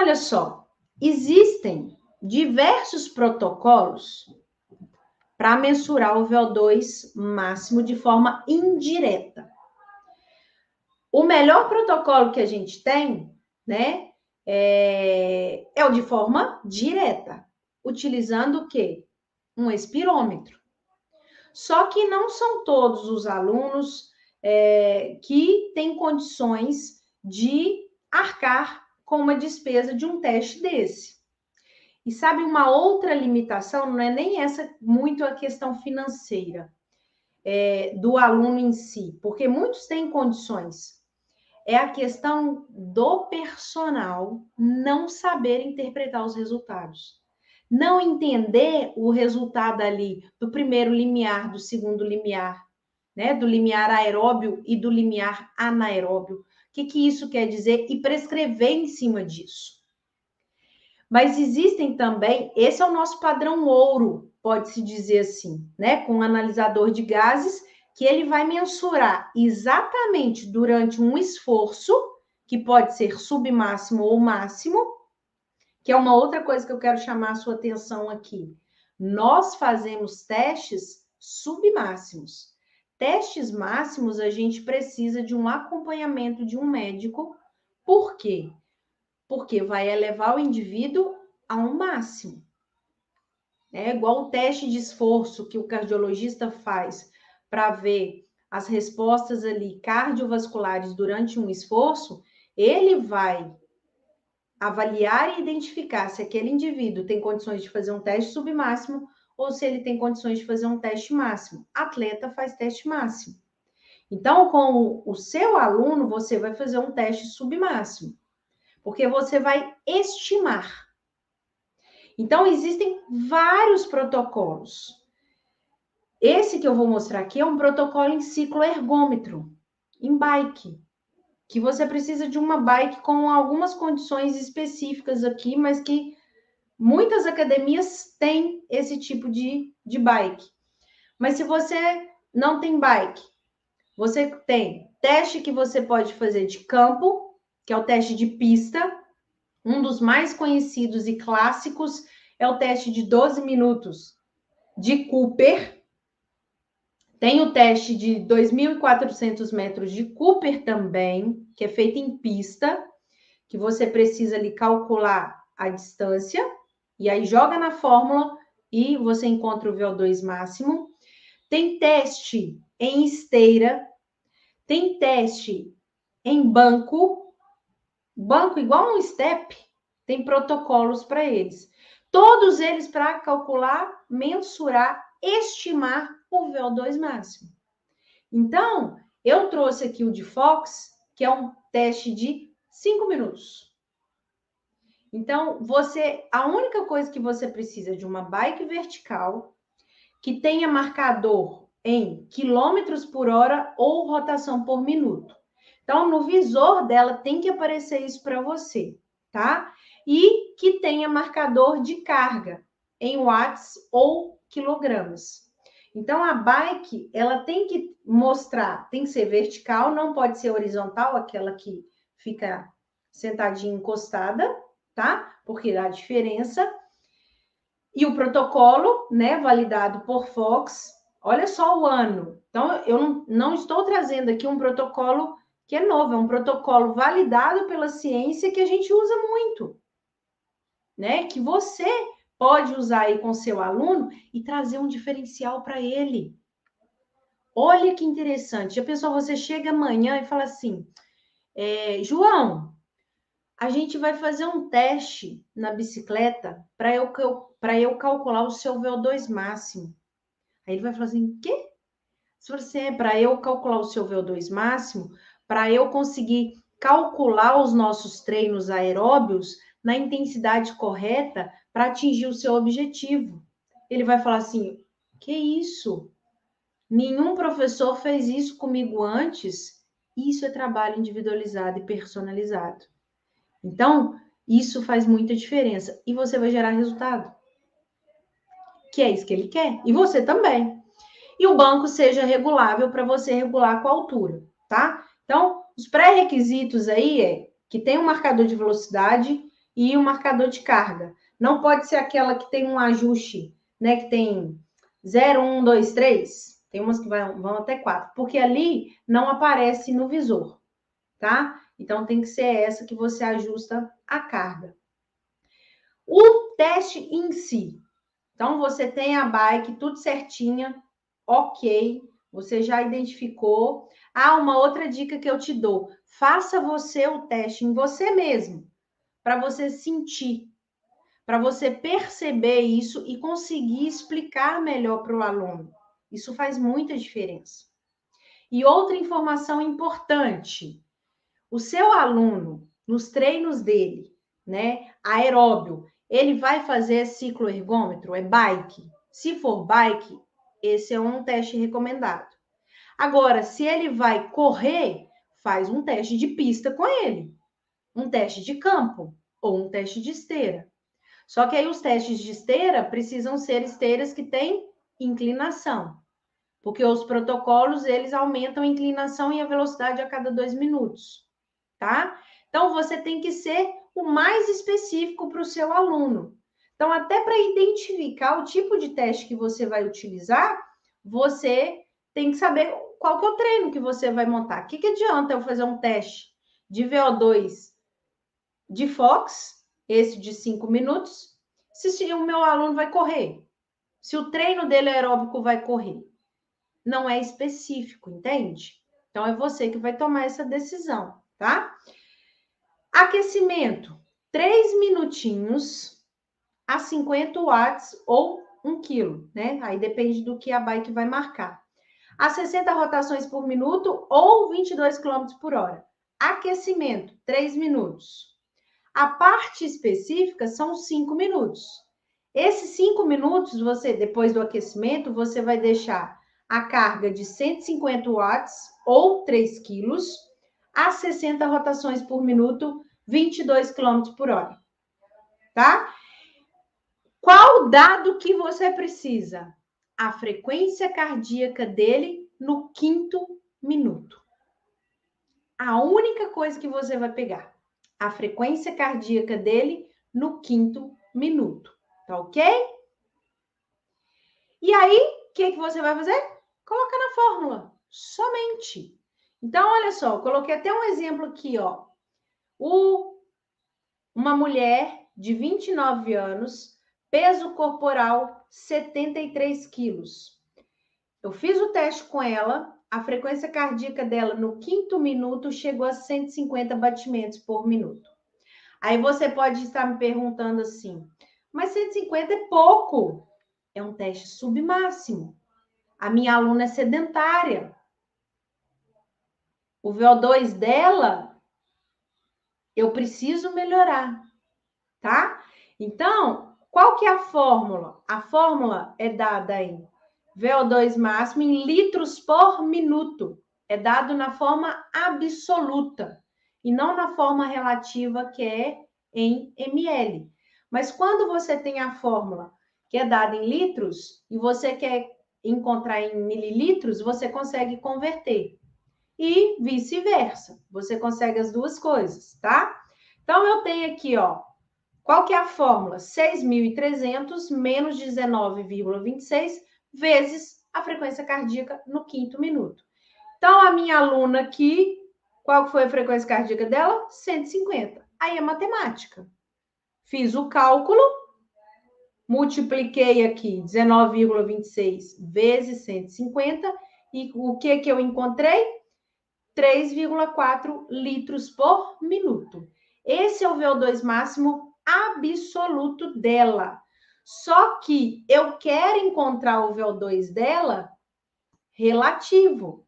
olha só, existem diversos protocolos para mensurar o VO2 máximo de forma indireta. O melhor protocolo que a gente tem, né, é o de forma direta, utilizando o quê? Um espirômetro. Só que não são todos os alunos que têm condições de arcar com uma despesa de um teste desse. E sabe, uma outra limitação, não é nem essa muito a questão financeira do aluno em si, porque muitos têm condições. É a questão do personal não saber interpretar os resultados. Não entender o resultado ali do primeiro limiar, do segundo limiar, né? Do limiar aeróbio e do limiar anaeróbio. O que isso quer dizer? E prescrever em cima disso. Mas existem também, esse é o nosso padrão ouro, pode-se dizer assim, né? Com um analisador de gases, que ele vai mensurar exatamente durante um esforço, que pode ser submáximo ou máximo, que é uma outra coisa que eu quero chamar a sua atenção aqui. Nós fazemos testes submáximos. Testes máximos, a gente precisa de um acompanhamento de um médico. Por quê? Porque vai elevar o indivíduo a um máximo. É igual o teste de esforço que o cardiologista faz para ver as respostas ali cardiovasculares durante um esforço, ele vai avaliar e identificar se aquele indivíduo tem condições de fazer um teste submáximo ou se ele tem condições de fazer um teste máximo. Atleta faz teste máximo. Então, com o seu aluno, você vai fazer um teste submáximo, porque você vai estimar. Então, existem vários protocolos. Esse que eu vou mostrar aqui é um protocolo em cicloergômetro, em bike, que você precisa de uma bike com algumas condições específicas aqui, mas que muitas academias têm esse tipo de bike. Mas se você não tem bike, você tem teste que você pode fazer de campo, que é o teste de pista. Um dos mais conhecidos e clássicos é o teste de 12 minutos de Cooper. Tem o teste de 2.400 metros de Cooper também, que é feito em pista, que você precisa ali calcular a distância, e aí joga na fórmula e você encontra o VO2 máximo. Tem teste em esteira, tem teste em banco igual um step, tem protocolos para eles. Todos eles para calcular, mensurar, estimar o VO2 máximo. Então, eu trouxe aqui o de Fox, que é um teste de 5 minutos. Então, a única coisa que você precisa é de uma bike vertical que tenha marcador em quilômetros por hora ou rotação por minuto. Então, no visor dela tem que aparecer isso para você, tá? E que tenha marcador de carga em watts ou quilogramas. Então, a bike, ela tem que mostrar, tem que ser vertical, não pode ser horizontal, aquela que fica sentadinha encostada, tá? Porque dá diferença. E o protocolo, né, validado por Fox, olha só o ano. Então, eu não estou trazendo aqui um protocolo que é novo, é um protocolo validado pela ciência que a gente usa muito, né? Que você pode usar aí com seu aluno e trazer um diferencial para ele. Olha que interessante. Já pensou, você chega amanhã e fala assim, João, a gente vai fazer um teste na bicicleta para eu calcular o seu VO2 máximo. Aí ele vai falar assim, quê? Se você é para eu calcular o seu VO2 máximo, para eu conseguir calcular os nossos treinos aeróbios na intensidade correta para atingir o seu objetivo. Ele vai falar assim, que isso? Nenhum professor fez isso comigo antes. Isso é trabalho individualizado e personalizado. Então, isso faz muita diferença. E você vai gerar resultado. Que é isso que ele quer. E você também. E o banco seja regulável para você regular com a altura, tá? Então, os pré-requisitos aí é que tem um marcador de velocidade, e o marcador de carga. Não pode ser aquela que tem um ajuste, né? Que tem 0, 1, 2, 3. Tem umas que vão até 4, porque ali não aparece no visor, tá? Então tem que ser essa que você ajusta a carga. O teste em si. Então você tem a bike tudo certinha, ok, você já identificou. Ah, uma outra dica que eu te dou: faça você o teste em você mesmo, para você sentir, para você perceber isso e conseguir explicar melhor para o aluno. Isso faz muita diferença. E outra informação importante: o seu aluno, nos treinos dele, né, aeróbio, ele vai fazer cicloergômetro, é bike. Se for bike, esse é um teste recomendado. Agora, se ele vai correr, faz um teste de pista com ele, um teste de campo ou um teste de esteira. Só que aí os testes de esteira precisam ser esteiras que têm inclinação, porque os protocolos, eles aumentam a inclinação e a velocidade a cada 2 minutos, tá? Então, você tem que ser o mais específico para o seu aluno. Então, até para identificar o tipo de teste que você vai utilizar, você tem que saber qual que é o treino que você vai montar. O que adianta eu fazer um teste de VO2 de Fox, esse de 5 minutos, se o meu aluno vai correr? Se o treino dele aeróbico vai correr? Não é específico, entende? Então, é você que vai tomar essa decisão, tá? Aquecimento, 3 minutinhos a 50 watts ou 1 quilo, né? Aí depende do que a bike vai marcar. A 60 rotações por minuto ou 22 km por hora. Aquecimento, 3 minutos. A parte específica são 5 minutos. Esses 5 minutos, você, depois do aquecimento, você vai deixar a carga de 150 watts ou 3 quilos a 60 rotações por minuto, 22 km por hora. Tá? Qual dado que você precisa? A frequência cardíaca dele no 5º minuto. A única coisa que você vai pegar, a frequência cardíaca dele no 5º minuto. Tá ok? E aí, o que você vai fazer? Coloca na fórmula, somente. Então, olha só, eu coloquei até um exemplo aqui, ó. Uma mulher de 29 anos, peso corporal 73 quilos. Eu fiz o teste com ela, a frequência cardíaca dela no 5º minuto chegou a 150 batimentos por minuto. Aí você pode estar me perguntando assim, mas 150 é pouco. É um teste submáximo. A minha aluna é sedentária. O VO2 dela, eu preciso melhorar, tá? Então, qual que é a fórmula? A fórmula é dada em VO2 máximo em litros por minuto. É dado na forma absoluta e não na forma relativa, que é em ml. Mas quando você tem a fórmula que é dada em litros e você quer encontrar em mililitros, você consegue converter. E vice-versa. Você consegue as duas coisas, tá? Então, eu tenho aqui, ó, qual que é a fórmula? 6.300 menos 19,26 vezes a frequência cardíaca no 5º minuto. Então, a minha aluna aqui, qual foi a frequência cardíaca dela? 150. Aí é matemática. Fiz o cálculo, multipliquei aqui 19,26 vezes 150 e o que eu encontrei? 3,4 litros por minuto. Esse é o VO2 máximo absoluto dela. Só que eu quero encontrar o VO2 dela relativo,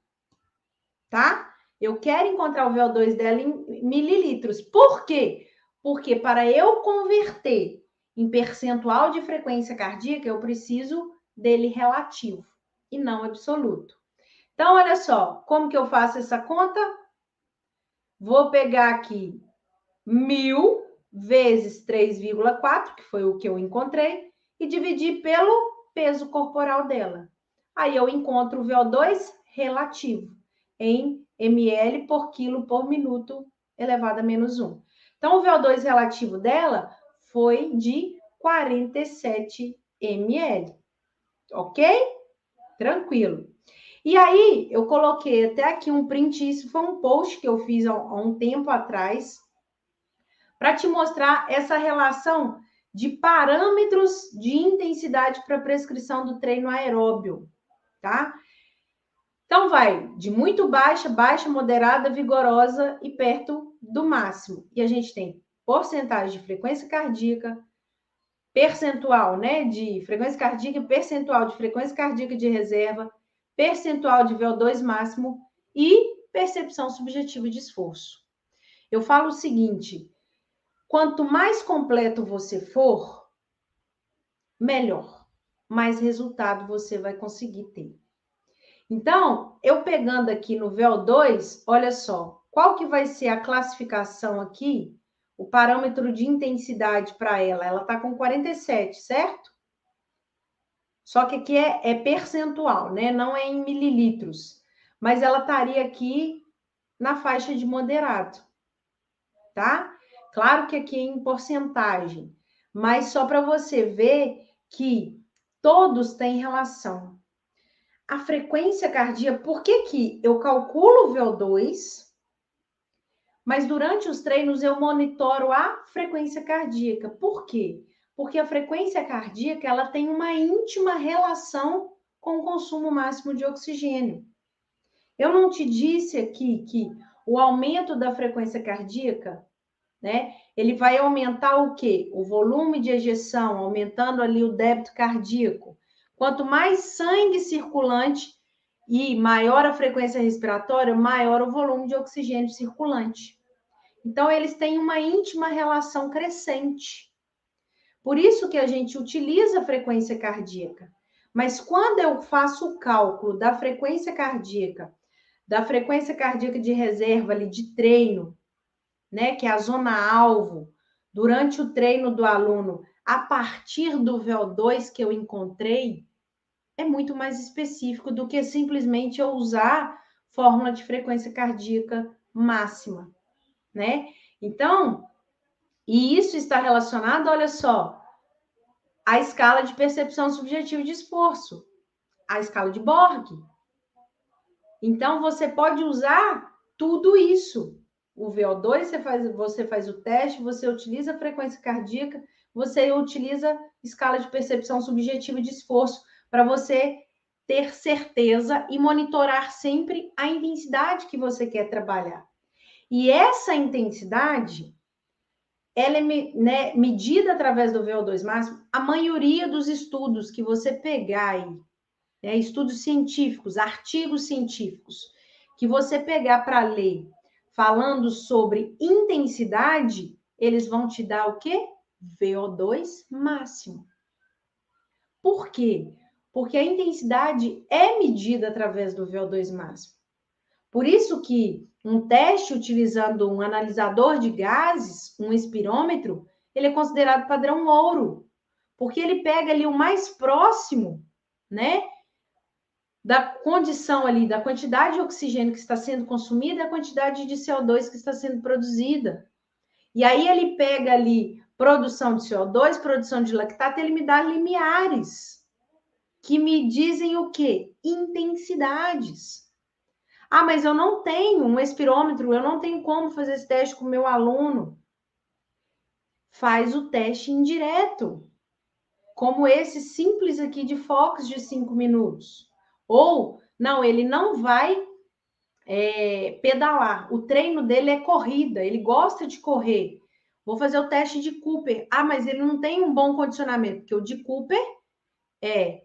tá? Eu quero encontrar o VO2 dela em mililitros. Por quê? Porque para eu converter em percentual de frequência cardíaca, eu preciso dele relativo e não absoluto. Então, olha só, como que eu faço essa conta? Vou pegar aqui 1.000 vezes 3,4, que foi o que eu encontrei, e dividir pelo peso corporal dela. Aí eu encontro o VO2 relativo em ml por quilo por minuto elevado a menos 1. Então, o VO2 relativo dela foi de 47 ml, ok? Tranquilo. E aí, eu coloquei até aqui um print, isso foi um post que eu fiz há um tempo atrás, para te mostrar essa relação de parâmetros de intensidade para prescrição do treino aeróbio, tá? Então, vai de muito baixa, baixa, moderada, vigorosa e perto do máximo. E a gente tem porcentagem de frequência cardíaca, percentual, né, de frequência cardíaca, percentual de frequência cardíaca de reserva, percentual de VO2 máximo e percepção subjetiva de esforço. Eu falo o seguinte, quanto mais completo você for, melhor, mais resultado você vai conseguir ter. Então, eu pegando aqui no VO2, olha só, qual que vai ser a classificação aqui, o parâmetro de intensidade para ela? Ela está com 47, certo? Só que aqui é percentual, né? Não é em mililitros. Mas ela estaria aqui na faixa de moderado, tá? Claro que aqui é em porcentagem, mas só para você ver que todos têm relação. A frequência cardíaca, por que que eu calculo o VO2, mas durante os treinos eu monitoro a frequência cardíaca? Por quê? Porque a frequência cardíaca, ela tem uma íntima relação com o consumo máximo de oxigênio. Eu não te disse aqui que o aumento da frequência cardíaca, né, ele vai aumentar o quê? O volume de ejeção, aumentando ali o débito cardíaco. Quanto mais sangue circulante e maior a frequência respiratória, maior o volume de oxigênio circulante. Então, eles têm uma íntima relação crescente. Por isso que a gente utiliza a frequência cardíaca. Mas quando eu faço o cálculo da frequência cardíaca de reserva ali de treino, né, que é a zona alvo, durante o treino do aluno, a partir do VO2 que eu encontrei, é muito mais específico do que simplesmente eu usar fórmula de frequência cardíaca máxima, né? Então, e isso está relacionado, olha só, à escala de percepção subjetiva de esforço, a escala de Borg. Então, você pode usar tudo isso. O VO2, você faz o teste, você utiliza a frequência cardíaca, você utiliza escala de percepção subjetiva de esforço para você ter certeza e monitorar sempre a intensidade que você quer trabalhar. E essa intensidade, ela é, né, medida através do VO2 máximo. A maioria dos estudos que você pegar aí, né, estudos científicos, artigos científicos, que você pegar para ler falando sobre intensidade, eles vão te dar o quê? VO2 máximo. Por quê? Porque a intensidade é medida através do VO2 máximo. Por isso que um teste utilizando um analisador de gases, um espirômetro, ele é considerado padrão ouro, porque ele pega ali o mais próximo, né, da condição ali, da quantidade de oxigênio que está sendo consumida e a quantidade de CO2 que está sendo produzida. E aí ele pega ali produção de CO2, produção de lactato, ele me dá limiares, que me dizem o quê? Intensidades. Ah, mas eu não tenho um espirômetro, eu não tenho como fazer esse teste com o meu aluno. Faz o teste indireto, como esse simples aqui de Fox de 5 minutos. Ou, não, ele não vai pedalar, o treino dele é corrida, ele gosta de correr. Vou fazer o teste de Cooper. Ah, mas ele não tem um bom condicionamento, porque o de Cooper é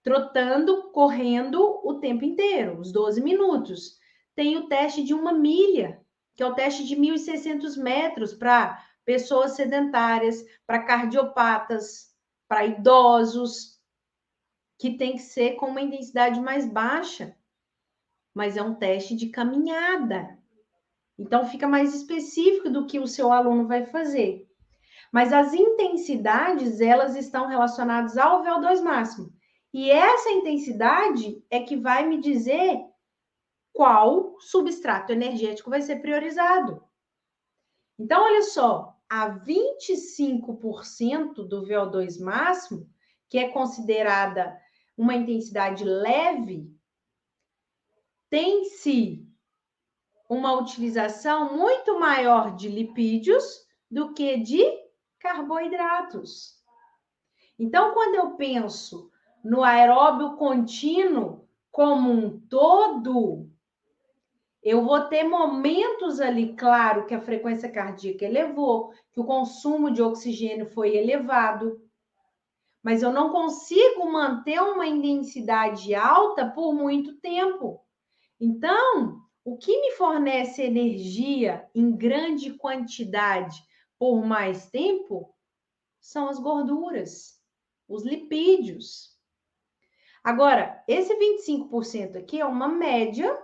trotando, correndo o tempo inteiro, os 12 minutos. Tem o teste de 1 milha, que é o teste de 1.600 metros para pessoas sedentárias, para cardiopatas, para idosos, que tem que ser com uma intensidade mais baixa, mas é um teste de caminhada. Então, fica mais específico do que o seu aluno vai fazer. Mas as intensidades, elas estão relacionadas ao VO2 máximo. E essa intensidade é que vai me dizer qual substrato energético vai ser priorizado. Então, olha só, a 25% do VO2 máximo, que é considerada uma intensidade leve, tem-se uma utilização muito maior de lipídios do que de carboidratos. Então, quando eu penso no aeróbio contínuo como um todo, eu vou ter momentos ali, claro, que a frequência cardíaca elevou, que o consumo de oxigênio foi elevado, mas eu não consigo manter uma intensidade alta por muito tempo. Então, o que me fornece energia em grande quantidade por mais tempo são as gorduras, os lipídios. Agora, esse 25% aqui é uma média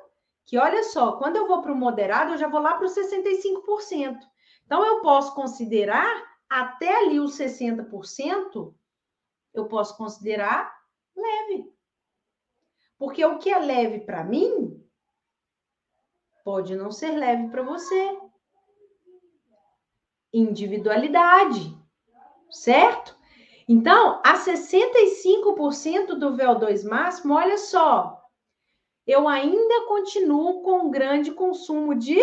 que, olha só, quando eu vou para o moderado, eu já vou lá para os 65%. Então, eu posso considerar até ali os 60%, eu posso considerar leve. Porque o que é leve para mim, pode não ser leve para você. Individualidade, certo? Então, a 65% do VO2 máximo, olha só, eu ainda continuo com um grande consumo de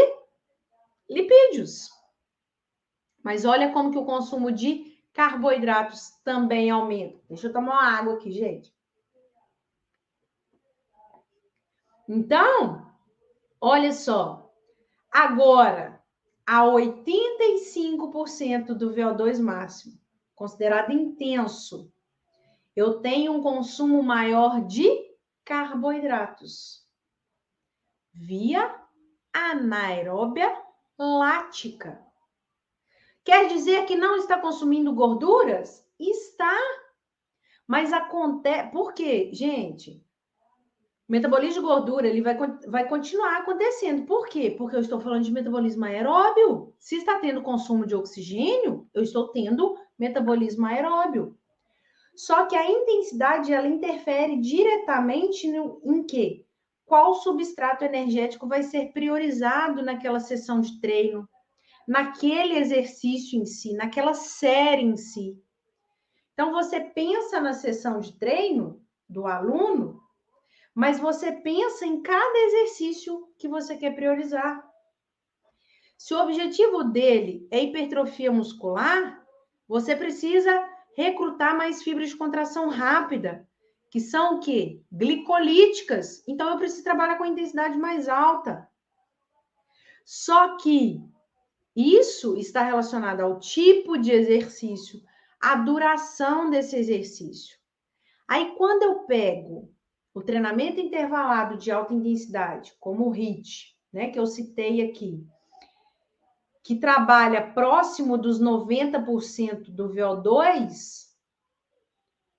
lipídios. Mas olha como que o consumo de carboidratos também aumenta. Deixa eu tomar uma água aqui, gente. Então, olha só. Agora, a 85% do VO2 máximo, considerado intenso, eu tenho um consumo maior de carboidratos via anaeróbia lática. Quer dizer que não está consumindo gorduras? Está. Mas acontece... Por quê, gente? O metabolismo de gordura ele vai continuar acontecendo. Por quê? Porque eu estou falando de metabolismo aeróbio. Se está tendo consumo de oxigênio, eu estou tendo metabolismo aeróbio. Só que a intensidade, ela interfere diretamente em quê? Qual substrato energético vai ser priorizado naquela sessão de treino, naquele exercício em si, naquela série em si. Então, você pensa na sessão de treino do aluno, mas você pensa em cada exercício que você quer priorizar. Se o objetivo dele é hipertrofia muscular, você precisa recrutar mais fibras de contração rápida, que são o quê? Glicolíticas. Então, eu preciso trabalhar com intensidade mais alta. Só que isso está relacionado ao tipo de exercício, à duração desse exercício. Aí, quando eu pego o treinamento intervalado de alta intensidade, como o HIIT, né, que eu citei aqui, que trabalha próximo dos 90% do VO2,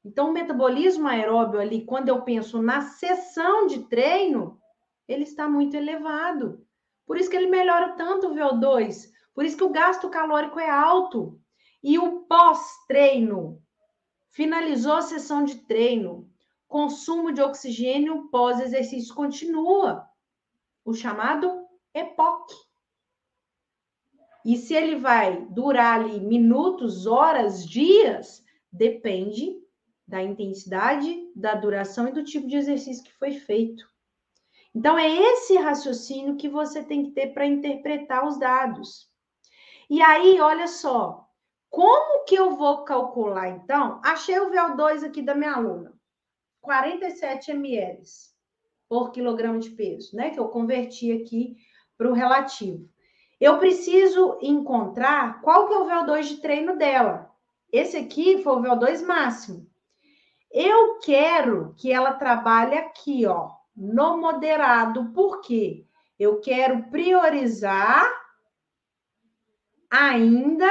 então o metabolismo aeróbio ali, quando eu penso na sessão de treino, ele está muito elevado. Por isso que ele melhora tanto o VO2, por isso que o gasto calórico é alto. E o pós-treino, finalizou a sessão de treino, consumo de oxigênio pós-exercício continua, o chamado EPOC. E se ele vai durar ali minutos, horas, dias, depende da intensidade, da duração e do tipo de exercício que foi feito. Então, é esse raciocínio que você tem que ter para interpretar os dados. E aí, olha só, como que eu vou calcular, então? Achei o VO2 aqui da minha aluna, 47 ml por quilograma de peso, né? Que eu converti aqui para o relativo. Eu preciso encontrar qual que é o VO2 de treino dela. Esse aqui foi o VO2 máximo. Eu quero que ela trabalhe aqui, ó, no moderado. Por quê? Eu quero priorizar ainda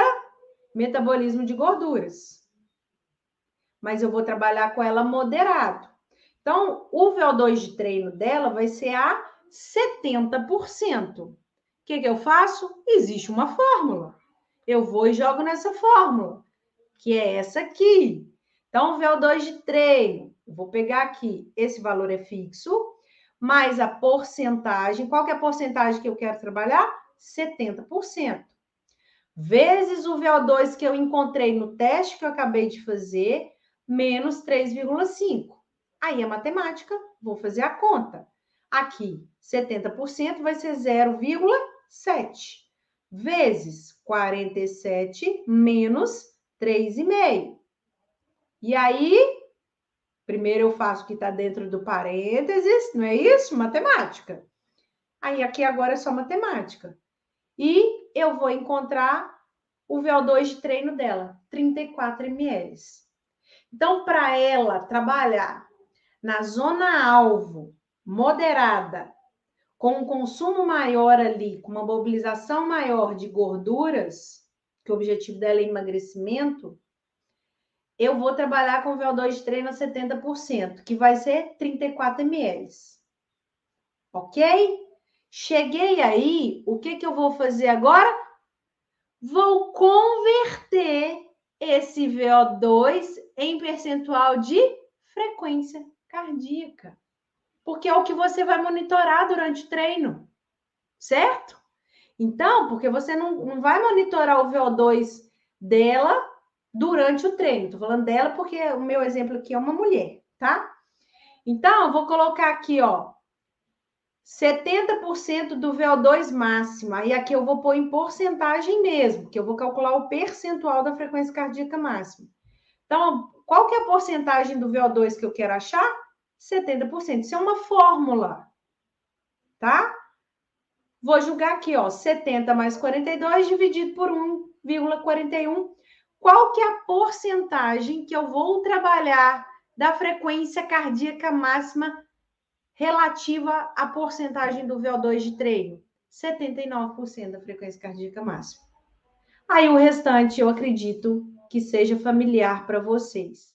metabolismo de gorduras. Mas eu vou trabalhar com ela moderado. Então, o VO2 de treino dela vai ser a 70%. O que eu faço? Existe uma fórmula. Eu vou e jogo nessa fórmula, que é essa aqui. Então, o VO2 de treino, eu vou pegar aqui, esse valor é fixo, mais a porcentagem. Qual que é a porcentagem que eu quero trabalhar? 70%. vezes o VO2 que eu encontrei no teste que eu acabei de fazer, menos 3,5. Aí é matemática, vou fazer a conta. Aqui, 70% vai ser 0,7 vezes 47 menos 3,5. E aí, primeiro eu faço o que está dentro do parênteses, não é isso? Matemática. Aí aqui agora é só matemática. E eu vou encontrar o VO2 de treino dela, 34 ml. Então, para ela trabalhar na zona alvo moderada, com um consumo maior ali, com uma mobilização maior de gorduras, que o objetivo dela é emagrecimento, eu vou trabalhar com VO2 de treino a 70%, que vai ser 34 ml. Ok? Cheguei aí, o que eu vou fazer agora? Vou converter esse VO2 em percentual de frequência cardíaca. Porque é o que você vai monitorar durante o treino, certo? Então, porque você não vai monitorar o VO2 dela durante o treino. Estou falando dela porque o meu exemplo aqui é uma mulher, tá? Então, eu vou colocar aqui, ó, 70% do VO2 máximo. Aí aqui eu vou pôr em porcentagem mesmo, que eu vou calcular o percentual da frequência cardíaca máxima. Então, qual que é a porcentagem do VO2 que eu quero achar? 70%. Isso é uma fórmula, tá? Vou jogar aqui, ó, 70 mais 42 dividido por 1,41. Qual que é a porcentagem que eu vou trabalhar da frequência cardíaca máxima relativa à porcentagem do VO2 de treino? 79% da frequência cardíaca máxima. Aí o restante eu acredito que seja familiar para vocês.